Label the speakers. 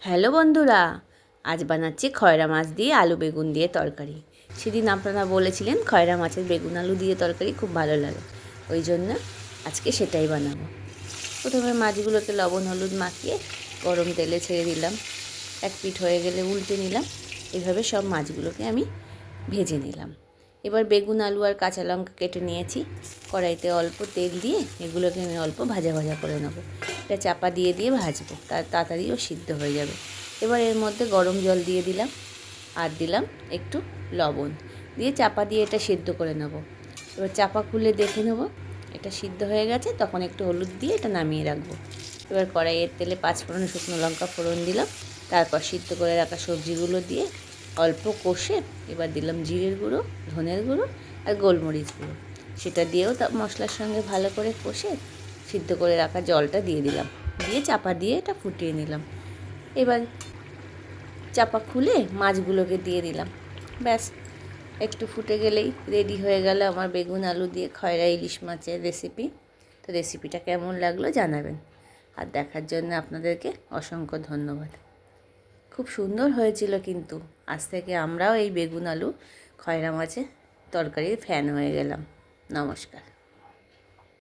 Speaker 1: Hello বন্ধুরা, আজ বানাচ্ছি খয়রা মাছ দিয়ে আলু বেগুন দিয়ে তরকারি। সেদিন আপনারা বলেছিলেন খয়রা মাছের বেগুন আলু দিয়ে তরকারি খুব ভালো লাগে, ওই জন্য আজকে সেটাই বানাবো। প্রথমে মাছগুলোকে লবণ হলুদ মাখিয়ে গরম তেলে ছেড়ে দিলাম। এক পিঠ হয়ে গেলে উল্টে নিলাম। এইভাবে সব মাছগুলোকে আমি ভেজে নিলাম। এবার বেগুন আলু আর কাঁচা লঙ্কা কেটে নিয়েছি। কড়াইতে অল্প তেল দিয়ে এগুলোকে আমি অল্প ভাজা ভাজা করে নেবো। এটা চাপা দিয়ে দিয়ে ভাজবো, তাড়াতাড়িও সিদ্ধ হয়ে যাবে। এবার এর মধ্যে গরম জল দিয়ে দিলাম আর দিলাম একটু লবণ দিয়ে চাপা দিয়ে এটা সিদ্ধ করে নেব। এবার চাপা খুলে দেখে নেব এটা সিদ্ধ হয়ে গেছে, তখন একটু হলুদ দিয়ে এটা নামিয়ে রাখবো। এবার কড়াইয়ের তেলে 5 ফোড়ন শুকনো লঙ্কা ফোড়ন দিলাম। তারপর সিদ্ধ করে রাখা সবজিগুলো দিয়ে অল্প কষে এবার দিলাম জিরের গুঁড়ো, ধনের গুঁড়ো আর গোলমরিচ গুঁড়ো। সেটা দিয়েও মশলার সঙ্গে ভালো করে কষে সিদ্ধ করে রাখা জলটা দিয়ে দিলাম, দিয়ে চাপা দিয়ে এটা ফুটিয়ে নিলাম। এবার চাপা খুলে মাছগুলোকে দিয়ে দিলাম। ব্যাস, একটু ফুটে গেলেই রেডি হয়ে গেল আমার বেগুন আলু দিয়ে খয়রা ইলিশ মাছের রেসিপি। তো রেসিপিটা কেমন লাগলো জানাবেন, আর দেখার জন্য আপনাদেরকে অসংখ্য ধন্যবাদ। খুব সুন্দর হয়েছিল, কিন্তু আজ থেকে আমরাও এই বেগুন আলু খয়রা মাছের তরকারির ফ্যান হয়ে গেলাম। নমস্কার।